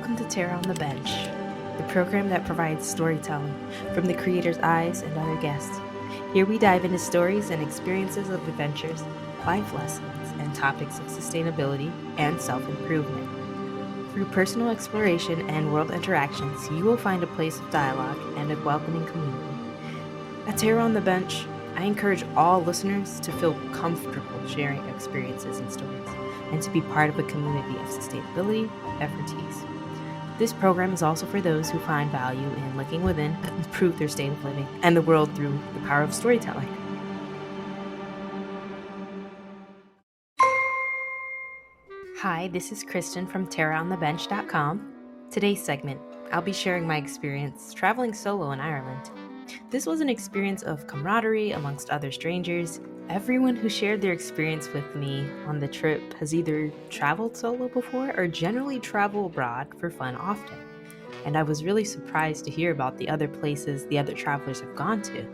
Welcome to Terra on the Bench, the program that provides storytelling from the creator's eyes and other guests. Here we dive into stories and experiences of adventures, life lessons, and topics of sustainability and self-improvement. Through personal exploration and world interactions, you will find a place of dialogue and a welcoming community. At Terra on the Bench, I encourage all listeners to feel comfortable sharing experiences and stories, and to be part of a community of sustainability expertise. This program is also for those who find value in looking within to improve their state of living and the world through the power of storytelling. Hi, this is Kristen from terraonthebench.com. Today's segment, I'll be sharing my experience traveling solo in Ireland. This was an experience of camaraderie amongst other strangers. Everyone who shared their experience with me on the trip has either traveled solo before or generally travel abroad for fun often. And I was really surprised to hear about the other places the other travelers have gone to.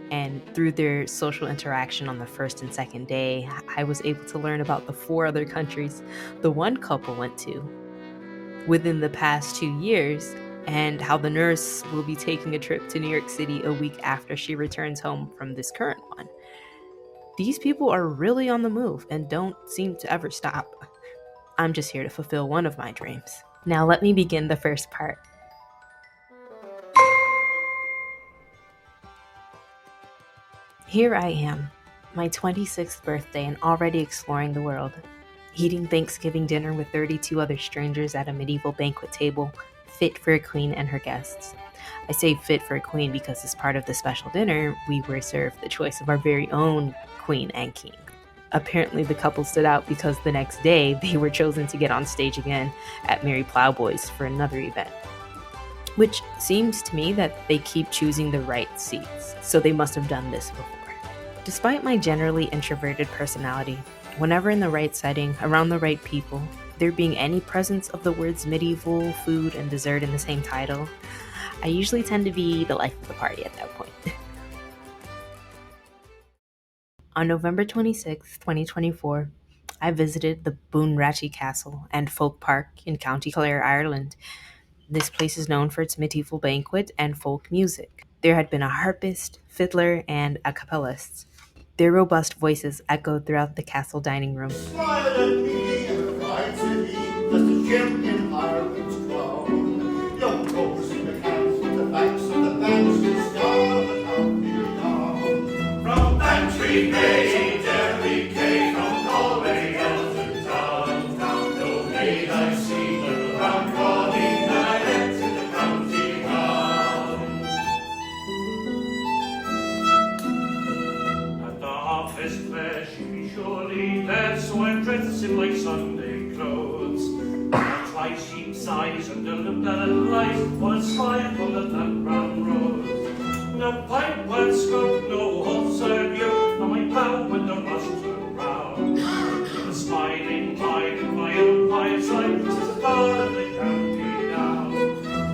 And through their social interaction on the first and second day, I was able to learn about the 4 other countries the one couple went to within the past 2 years, and how the nurse will be taking a trip to New York City a week after she returns home from this current one. These people are really on the move and don't seem to ever stop. I'm just here to fulfill one of my dreams. Now let me begin the first part. Here I am, my 26th birthday, and already exploring the world, eating Thanksgiving dinner with 32 other strangers at a medieval banquet table, fit for a queen and her guests. I say fit for a queen because as part of the special dinner, we were served the choice of our very own queen and king. Apparently the couple stood out because the next day they were chosen to get on stage again at Merry Plowboys for another event. Which seems to me that they keep choosing the right seats, so they must have done this before. Despite my generally introverted personality, whenever in the right setting, around the right people, there being any presence of the words medieval, food, and dessert in the same title, I usually tend to be the life of the party at that point. On November 26, 2024, I visited the Bunratty Castle and Folk Park in County Clare, Ireland. This place is known for its medieval banquet and folk music. There had been a harpist, fiddler, and a cappellist. Their robust voices echoed throughout the castle dining room. Smile at me and ride city, just a gem in Ireland's crown. Young rose in the camps with the backs of the benches down the county down. From Bantry Bay, Derry Cay, from Galway, Elton town, no maid I've seen but the round calling nights in the county town. At the harvest fair she be surely there, so I dress in my Sunday clothes. I try sheep's eyes and a look that lies while smile on the flat brown road. No pipe, well scope, no horse or yoke, no my bow when the rush turned round. The smiling tide in my own fireside says God they can't be down.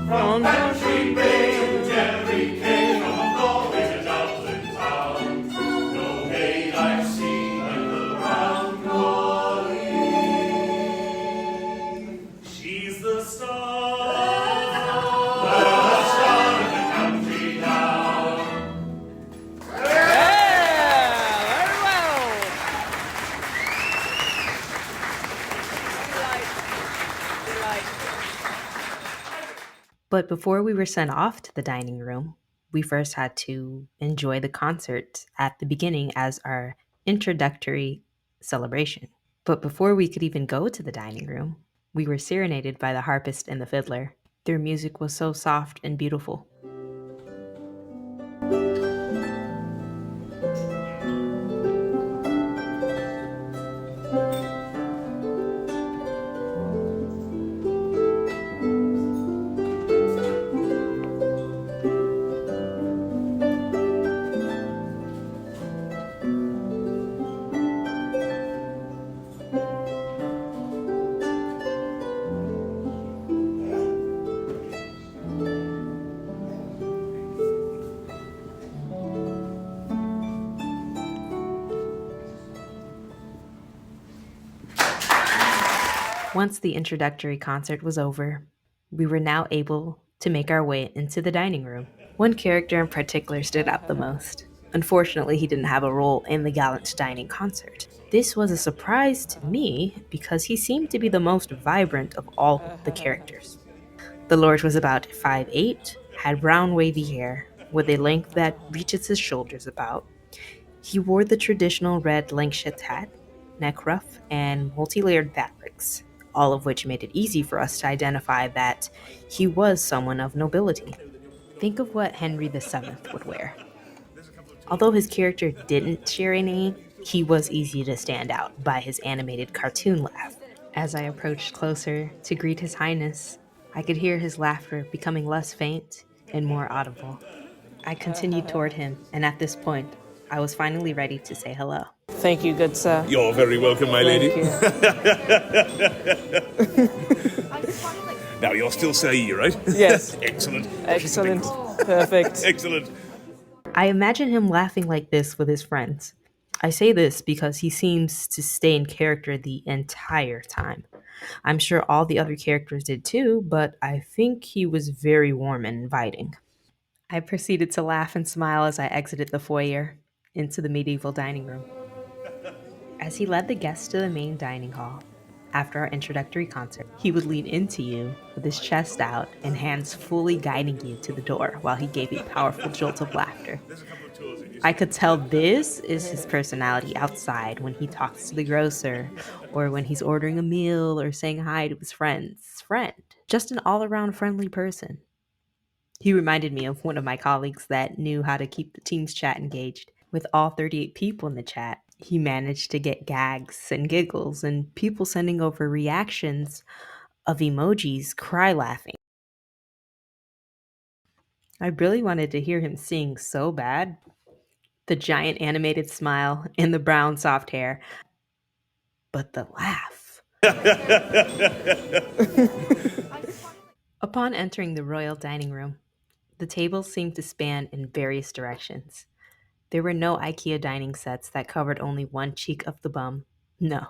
From Bantry Bay to Derry Cay, from Galway to Dublin town, no maid I've seen in the round calling. She's the star of the country now. Very well. But before we were sent off to the dining room, we first had to enjoy the concert at the beginning as our introductory celebration. But before we could even go to the dining room, we were serenaded by the harpist and the fiddler. Their music was so soft and beautiful. Once the introductory concert was over, We were now able to make our way into the dining room. One character in particular stood out the most. Unfortunately, he didn't have a role in the gallant dining concert. This was a surprise to me because he seemed to be the most vibrant of all the characters. The Lord was about 5'8", had brown wavy hair with a length that reaches his shoulders about. He wore the traditional red Langshat hat, neck ruff, and multi-layered fabrics, all of which made it easy for us to identify that he was someone of nobility. Think of what Henry VII would wear. Although his character didn't share any, he was easy to stand out by his animated cartoon laugh. As I approached closer to greet His Highness, I could hear his laughter becoming less faint and more audible. I continued toward him, and at this point, I was finally ready to say hello. Thank you, good sir. You're very welcome, my lady. Now, you're still Sae, right? Yes. Excellent. Excellent. Perfect. Excellent. I imagine him laughing like this with his friends. I say this because he seems to stay in character the entire time. I'm sure all the other characters did too, but I think he was very warm and inviting. I proceeded to laugh and smile as I exited the foyer into the medieval dining room. As he led the guests to the main dining hall, after our introductory concert, he would lean into you with his chest out and hands fully guiding you to the door while he gave a powerful jolt of laughter. I could tell this is his personality outside when he talks to the grocer or when he's ordering a meal or saying hi to his friend's friend. Just an all-around friendly person. He reminded me of one of my colleagues that knew how to keep the team's chat engaged. With all 38 people in the chat, he managed to get gags and giggles and people sending over reactions of emojis cry laughing. I really wanted to hear him sing so bad. The giant animated smile and the brown soft hair. But the laugh. Upon entering the royal dining room, the tables seemed to span in various directions. There were no IKEA dining sets that covered only one cheek of the bum. No,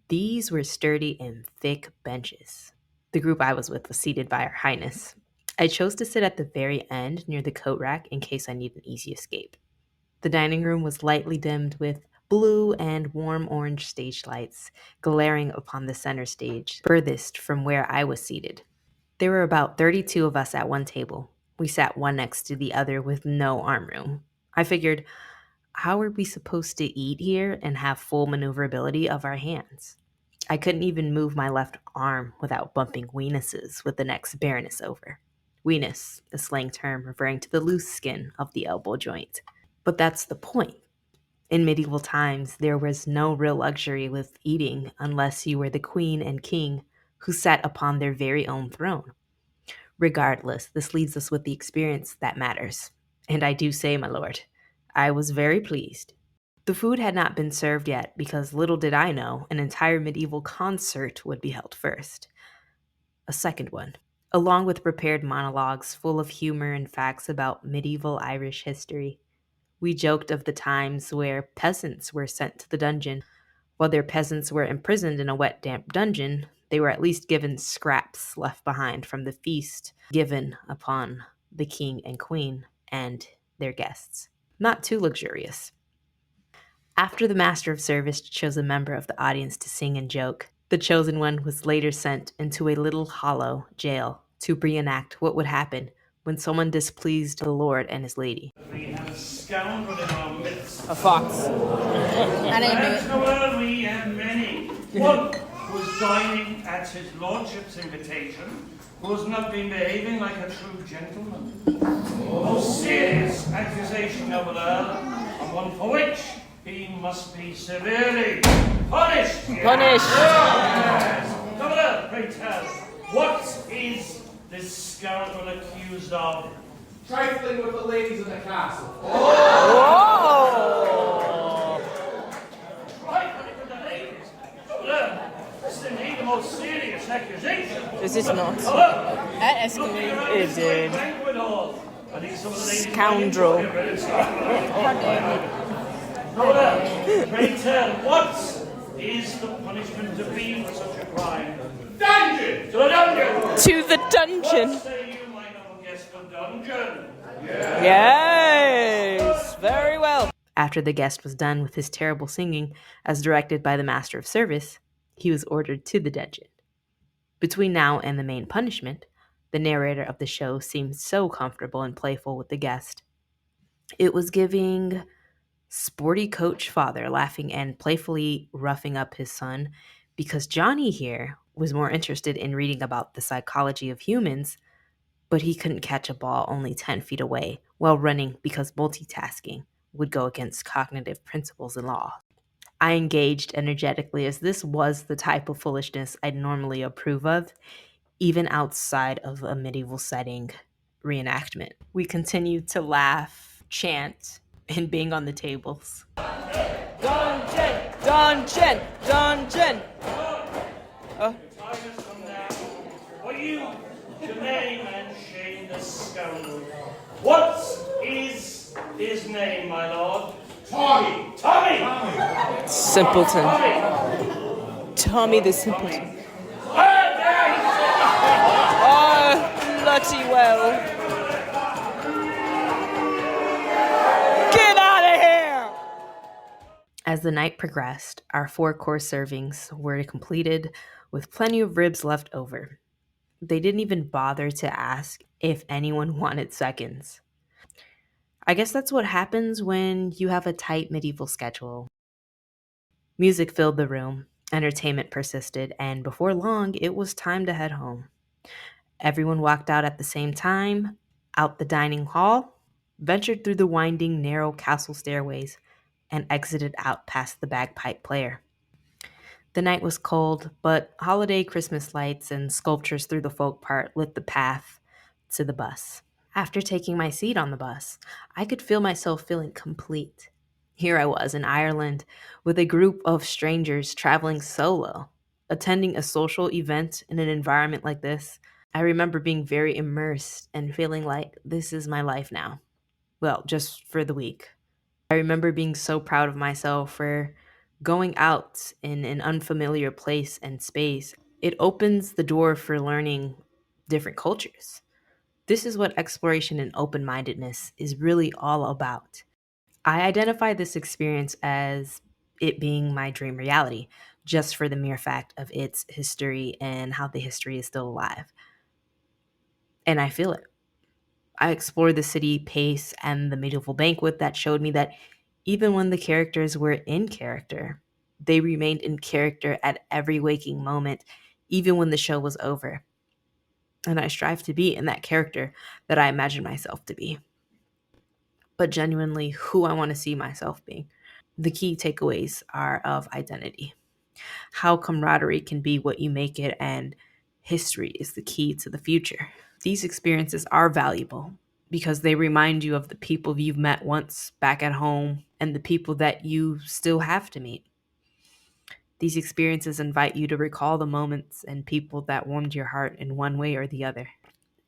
these were sturdy and thick benches. The group I was with was seated by Her Highness. I chose to sit at the very end near the coat rack in case I needed an easy escape. The dining room was lightly dimmed with blue and warm orange stage lights glaring upon the center stage, furthest from where I was seated. There were about 32 of us at one table. We sat one next to the other with no arm room. I figured, how are we supposed to eat here and have full maneuverability of our hands? I couldn't even move my left arm without bumping weenuses with the next baroness over. Weenus, a slang term referring to the loose skin of the elbow joint. But that's the point. In medieval times, there was no real luxury with eating unless you were the queen and king who sat upon their very own throne. Regardless, this leaves us with the experience that matters. And I do say, my lord, I was very pleased. The food had not been served yet because little did I know an entire medieval concert would be held first. A second one, along with prepared monologues full of humor and facts about medieval Irish history. We joked of the times where peasants were sent to the dungeon. While their peasants were imprisoned in a wet, damp dungeon, they were at least given scraps left behind from the feast given upon the king and queen and their guests. Not too luxurious. After the master of service chose a member of the audience to sing and joke, the chosen one was later sent into a little hollow jail to reenact what would happen when someone displeased the lord and his lady. We have a scoundrel in our midst. A fox. I didn't do it. However, we have many. One who is dining at his lordship's invitation, who has not been behaving like a true gentleman. Most serious accusation of an earl, and one for which he must be severely punished. Punished. Yes. Governor, pray tell, what is this scoundrel accused of? Trifling with the ladies in the castle. Whoa! Trifling with the ladies? Governor, this is indeed the most serious accusation. Is it not? That escalated. It did. Scoundrel. Pray tell, what is the punishment to be for such a crime? Die dungeon! To the dungeon! To the dungeon. What say you, my noble guest, of dungeon? Yes. Very well. After the guest was done with his terrible singing, as directed by the master of service, he was ordered to the dungeon. Between now and the main punishment, the narrator of the show seemed so comfortable and playful with the guest. It was giving sporty coach father laughing and playfully roughing up his son because Johnny here was more interested in reading about the psychology of humans, but he couldn't catch a ball only 10 feet away while running because multitasking would go against cognitive principles and law. I engaged energetically as this was the type of foolishness I'd normally approve of, even outside of a medieval setting reenactment. We continued to laugh, chant, and bang on the tables. Dungeon. Dungeon. Dungeon. Time has come now for you to name and shame the scoundrel. What is his name, my lord? Tommy! Tommy! Simpleton. Tommy! Tommy the simpleton. Birthday! Oh, bloody well. Get out of here! As the night progressed, our 4-course servings were completed with plenty of ribs left over. They didn't even bother to ask if anyone wanted seconds. I guess that's what happens when you have a tight medieval schedule. Music filled the room, entertainment persisted, and before long, it was time to head home. Everyone walked out at the same time, out the dining hall, ventured through the winding, narrow castle stairways, and exited out past the bagpipe player. The night was cold, but holiday Christmas lights and sculptures through the folk part lit the path to the bus. After taking my seat on the bus, I could feel myself feeling complete. Here I was in Ireland with a group of strangers traveling solo, attending a social event in an environment like this. I remember being very immersed and feeling like this is my life now. Well, just for the week. I remember being so proud of myself for going out in an unfamiliar place and space. It opens the door for learning different cultures. This is what exploration and open-mindedness is really all about. I identify this experience as it being my dream reality, just for the mere fact of its history and how the history is still alive. And I feel it. I explored the city pace and the medieval banquet that showed me that even when the characters were in character, they remained in character at every waking moment, even when the show was over. And I strive to be in that character that I imagine myself to be, but genuinely who I want to see myself being. The key takeaways are of identity, how camaraderie can be what you make it, and history is the key to the future. These experiences are valuable because they remind you of the people you've met once back at home and the people that you still have to meet. These experiences invite you to recall the moments and people that warmed your heart in one way or the other.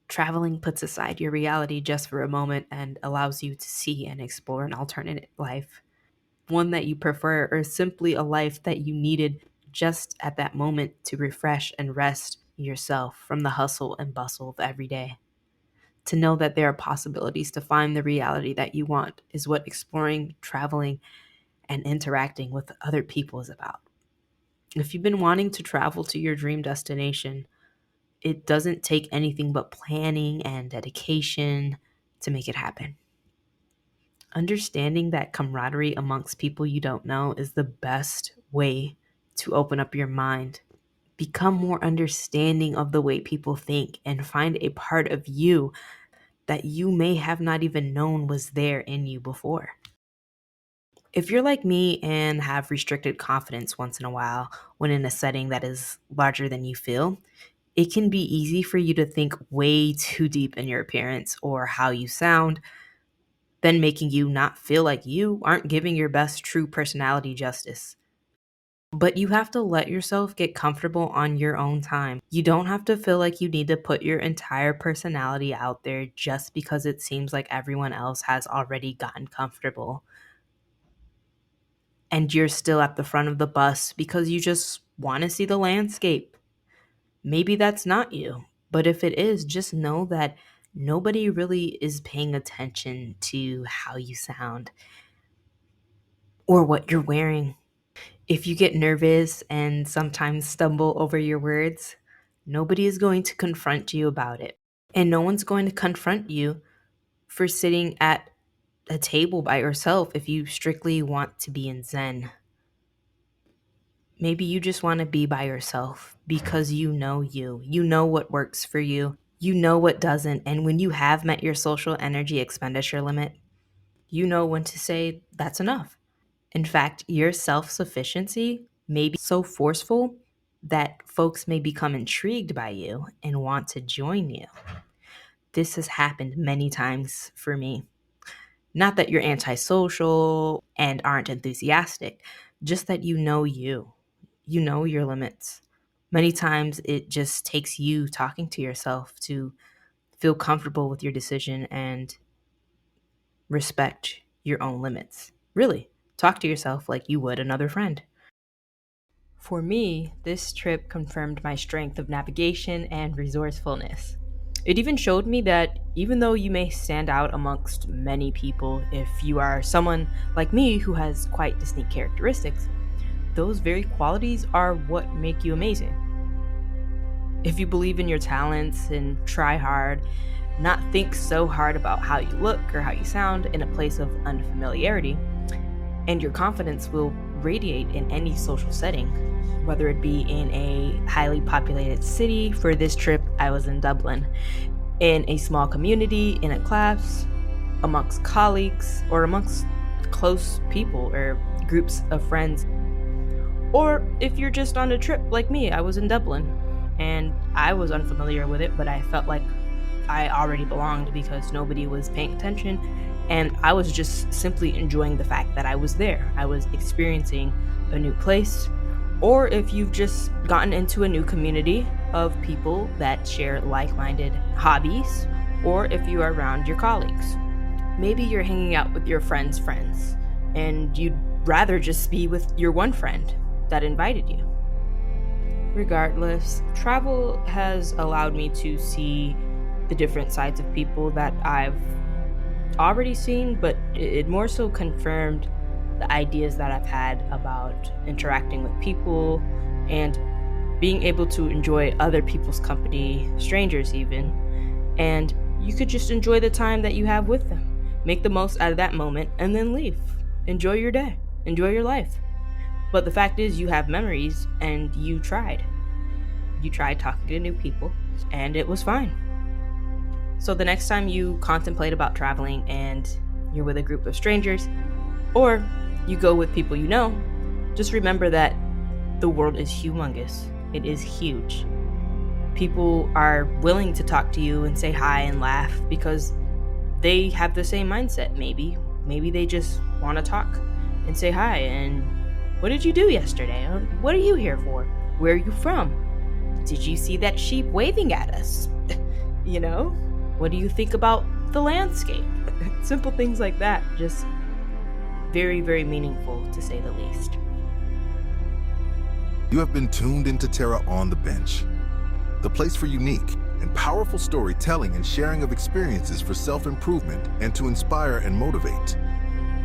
Traveling puts aside your reality just for a moment and allows you to see and explore an alternate life, one that you prefer, or simply a life that you needed just at that moment to refresh and rest yourself from the hustle and bustle of every day. To know that there are possibilities to find the reality that you want is what exploring, traveling, and interacting with other people is about. If you've been wanting to travel to your dream destination, it doesn't take anything but planning and dedication to make it happen. Understanding that camaraderie amongst people you don't know is the best way to open up your mind, become more understanding of the way people think, and find a part of you that you may have not even known was there in you before. If you're like me and have restricted confidence once in a while when in a setting that is larger than you feel, it can be easy for you to think way too deep in your appearance or how you sound, then making you not feel like you aren't giving your best true personality justice. But you have to let yourself get comfortable on your own time. You don't have to feel like you need to put your entire personality out there just because it seems like everyone else has already gotten comfortable. And you're still at the front of the bus because you just want to see the landscape. Maybe that's not you. But if it is, just know that nobody really is paying attention to how you sound or what you're wearing. If you get nervous and sometimes stumble over your words, nobody is going to confront you about it. And no one's going to confront you for sitting at a table by yourself if you strictly want to be in Zen. Maybe you just want to be by yourself because you know you. You know what works for you. You know what doesn't. And when you have met your social energy expenditure limit, you know when to say that's enough. In fact, your self sufficiency may be so forceful that folks may become intrigued by you and want to join you. This has happened many times for me. Not that you're antisocial and aren't enthusiastic, just that you know you. You know your limits. Many times it just takes you talking to yourself to feel comfortable with your decision and respect your own limits. Really, talk to yourself like you would another friend. For me, this trip confirmed my strength of navigation and resourcefulness. It even showed me that even though you may stand out amongst many people, if you are someone like me who has quite distinct characteristics, those very qualities are what make you amazing. If you believe in your talents and try hard, not think so hard about how you look or how you sound in a place of unfamiliarity, and your confidence will radiate in any social setting, whether it be in a highly populated city. For this trip, I was in Dublin, in a small community, in a class, amongst colleagues, or amongst close people or groups of friends. Or if you're just on a trip like me, I was in Dublin, and I was unfamiliar with it, but I felt like I already belonged because nobody was paying attention, and I was just simply enjoying the fact that I was there. I was experiencing a new place. Or if you've just gotten into a new community of people that share like-minded hobbies, or if you are around your colleagues. Maybe you're hanging out with your friends' friends, and you'd rather just be with your one friend that invited you. Regardless, travel has allowed me to see the different sides of people that I've already seen, but it more so confirmed the ideas that I've had about interacting with people and being able to enjoy other people's company, strangers even, and you could just enjoy the time that you have with them. Make the most out of that moment and then leave. Enjoy your day. Enjoy your life. But the fact is, you have memories and you tried. You tried talking to new people and it was fine. So the next time you contemplate about traveling and you're with a group of strangers, or you go with people you know, just remember that the world is humongous. It is huge. People are willing to talk to you and say hi and laugh because they have the same mindset, maybe. Maybe they just want to talk and say hi and what did you do yesterday? What are you here for? Where are you from? Did you see that sheep waving at us? You know? What do you think about the landscape? Simple things like that. Just very, very meaningful, to say the least. You have been tuned into Terra on the Bench, the place for unique and powerful storytelling and sharing of experiences for self-improvement and to inspire and motivate.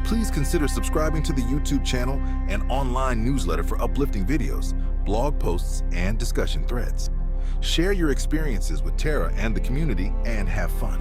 Please consider subscribing to the YouTube channel and online newsletter for uplifting videos, blog posts, and discussion threads. Share your experiences with Terra and the community and have fun.